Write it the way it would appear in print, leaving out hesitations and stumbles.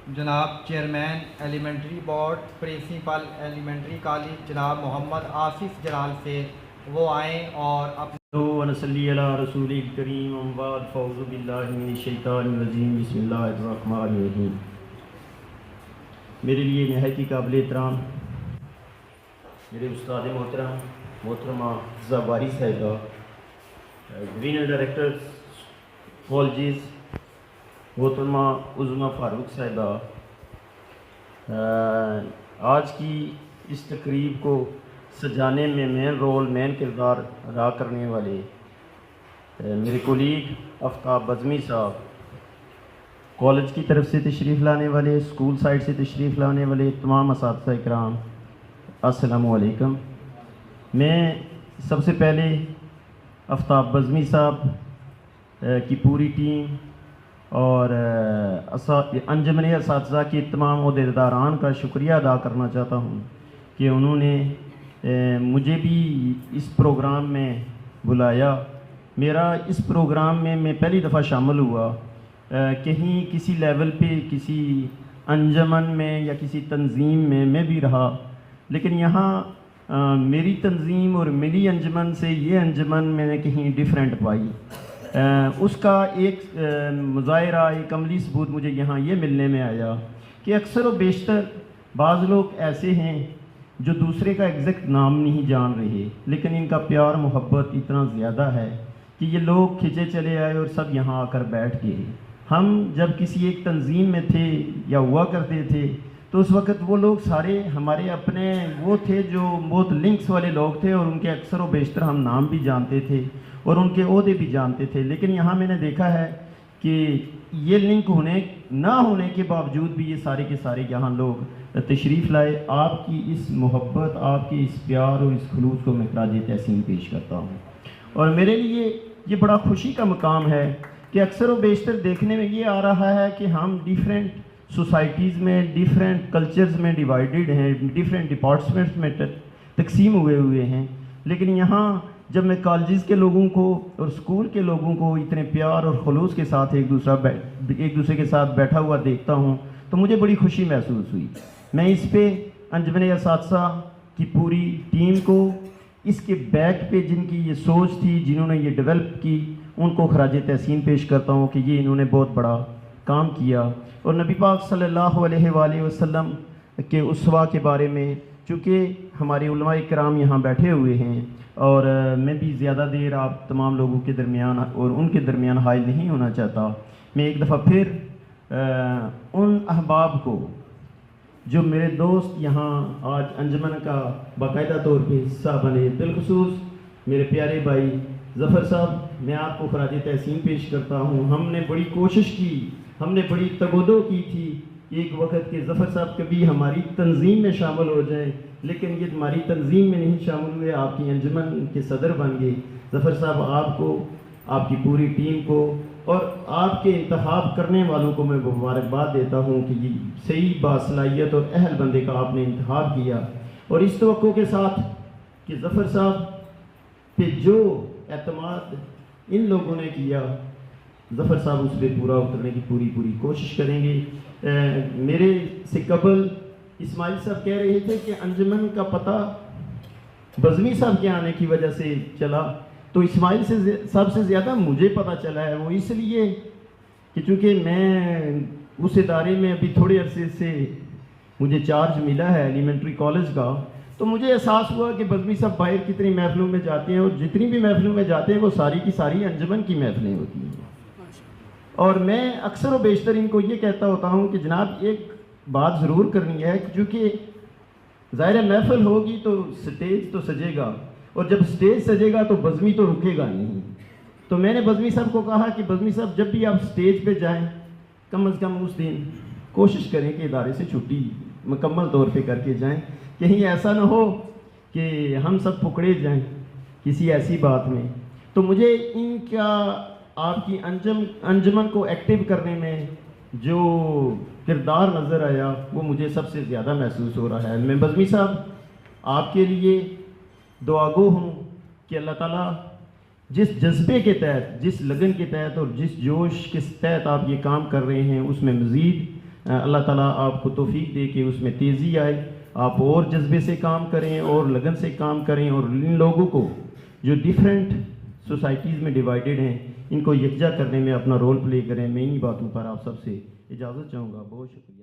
جناب chairman elementary board principal elementary college جناب محمد آصف جلال سے وہ آئیں اور اپنے ونصلی علی رسول کریم ام بعد فاعوذ باللہ من الشیطان الرجیم بسم اللہ الرحمن الرحیم۔ میرے لیے نہایت ہی قابل احترام میرے استاد محترم محترمہ حفظہ باری صاحبہ، ڈویژنل ڈائریکٹر کالجز محترمہ عظمیٰ فاروق صاحبہ، آج کی اس تقریب کو سجانے میں مین کردار ادا کرنے والے میرے کولیگ آفتاب بزمی صاحب، کالج کی طرف سے تشریف لانے والے، اسکول سائڈ سے تشریف لانے والے تمام اساتذہ اکرام، السلام علیکم۔ میں سب سے پہلے آفتاب بزمی صاحب کی پوری ٹیم اور انجمن اساتذہ کے تمام عہدیداران کا شکریہ ادا کرنا چاہتا ہوں کہ انہوں نے مجھے بھی اس پروگرام میں بلایا۔ میرا اس پروگرام میں میں پہلی دفعہ شامل ہوا، کہیں کسی لیول پہ کسی انجمن میں یا کسی تنظیم میں بھی رہا، لیکن یہاں میری تنظیم اور میری انجمن سے یہ انجمن میں نے کہیں ڈیفرنٹ پائی۔ اس کا ایک مظاہرہ، ایک عملی ثبوت مجھے یہاں یہ ملنے میں آیا کہ اکثر و بیشتر بعض لوگ ایسے ہیں جو دوسرے کا ایگزیکٹ نام نہیں جان رہے، لیکن ان کا پیار محبت اتنا زیادہ ہے کہ یہ لوگ کھنچے چلے آئے اور سب یہاں آ کر بیٹھ گئے۔ ہم جب کسی ایک تنظیم میں تھے یا ہوا کرتے تھے تو اس وقت وہ لوگ سارے ہمارے اپنے وہ تھے جو بہت لنکس والے لوگ تھے، اور ان کے اکثر و بیشتر ہم نام بھی جانتے تھے اور ان کے عہدے بھی جانتے تھے، لیکن یہاں میں نے دیکھا ہے کہ یہ لنک نہ ہونے کے باوجود بھی یہ سارے کے سارے یہاں لوگ تشریف لائے۔ آپ کی اس محبت، آپ کے اس پیار اور اس خلوص کو میں خراج تحسین پیش کرتا ہوں، اور میرے لیے یہ بڑا خوشی کا مقام ہے کہ اکثر و بیشتر دیکھنے میں یہ آ رہا ہے کہ ہم ڈیفرنٹ سوسائٹیز میں، ڈیفرنٹ کلچرز میں ڈیوائیڈڈ ہیں، ڈیفرنٹ ڈپارٹمنٹس میں تقسیم ہوئے ہیں، لیکن یہاں جب میں کالجز کے لوگوں کو اور اسکول کے لوگوں کو اتنے پیار اور خلوص کے ساتھ ایک دوسرے کے ساتھ بیٹھا ہوا دیکھتا ہوں تو مجھے بڑی خوشی محسوس ہوئی۔ میں اس پہ انجمن اساتذہ کی پوری ٹیم کو، اس کے بیک پہ جن کی یہ سوچ تھی، جنہوں نے یہ ڈیولپ کی، ان کو خراج تحسین پیش کرتا ہوں کہ یہ انہوں نے بہت بڑا کام کیا۔ اور نبی پاک صلی اللہ علیہ وآلہ وسلم کے اسوہ کے بارے میں، چونکہ ہمارے علماء کرام یہاں بیٹھے ہوئے ہیں اور میں بھی زیادہ دیر آپ تمام لوگوں کے درمیان اور ان کے درمیان حائل نہیں ہونا چاہتا، میں ایک دفعہ پھر ان احباب کو جو میرے دوست یہاں آج انجمن کا باقاعدہ طور پہ حصہ بنے، بالخصوص میرے پیارے بھائی ظفر صاحب، میں آپ کو خراج تحسین پیش کرتا ہوں۔ ہم نے بڑی کوشش کی، ہم نے بڑی تگودو کی تھی ایک وقت کہ ظفر صاحب کبھی ہماری تنظیم میں شامل ہو جائیں، لیکن یہ ہماری تنظیم میں نہیں شامل ہوئے، آپ کی انجمن کے صدر بن گئے۔ ظفر صاحب، آپ کو، آپ کی پوری ٹیم کو اور آپ کے انتخاب کرنے والوں کو میں مبارکباد دیتا ہوں کہ یہ صحیح باصلاحیت اور اہل بندے کا آپ نے انتخاب کیا، اور اس توقع کے ساتھ کہ ظفر صاحب پہ جو اعتماد ان لوگوں نے کیا، ظفر صاحب اس پہ پورا اترنے کی پوری کوشش کریں گے۔ میرے سے قبل اسماعیل صاحب کہہ رہے تھے کہ انجمن کا پتہ بزمی صاحب کے آنے کی وجہ سے چلا، تو اسماعیل صاحب سے زیادہ مجھے پتہ چلا ہے، وہ اس لیے کہ چونکہ میں اس ادارے میں ابھی تھوڑے عرصے سے مجھے چارج ملا ہے ایلیمنٹری کالج کا، تو مجھے احساس ہوا کہ بزمی صاحب باہر کتنی محفلوں میں جاتے ہیں، اور جتنی بھی محفلوں میں جاتے ہیں وہ ساری کی ساری انجمن کی محفلیں ہوتی ہیں، اور میں اکثر و بیشتر ان کو یہ کہتا ہوتا ہوں کہ جناب ایک بات ضرور کرنی ہے، کیونکہ ظاہر محفل ہوگی تو سٹیج تو سجے گا، اور جب سٹیج سجے گا تو بزمی تو رکے گا نہیں۔ تو میں نے بزمی صاحب کو کہا کہ بزمی صاحب جب بھی آپ سٹیج پہ جائیں کم از کم اس دن کوشش کریں کہ ادارے سے چھٹی مکمل طور پہ کر کے جائیں، کہیں ایسا نہ ہو کہ ہم سب پکڑے جائیں کسی ایسی بات میں۔ تو مجھے ان کا آپ کی انجمن کو ایکٹیو کرنے میں جو کردار نظر آیا وہ مجھے سب سے زیادہ محسوس ہو رہا ہے۔ میں بزمی صاحب آپ کے لیے دعا گو ہوں کہ اللہ تعالیٰ جس جذبے کے تحت، جس لگن کے تحت اور جس جوش کے تحت آپ یہ کام کر رہے ہیں، اس میں مزید اللہ تعالیٰ آپ کو توفیق دے کہ اس میں تیزی آئے، آپ اور جذبے سے کام کریں اور لگن سے کام کریں، اور ان لوگوں کو جو ڈیفرنٹ سوسائٹیز میں ڈیوائیڈڈ ہیں ان کو یکجا کرنے میں اپنا رول پلے کریں۔ میں انہی باتوں پر آپ سب سے اجازت چاہوں گا۔ بہت شکریہ۔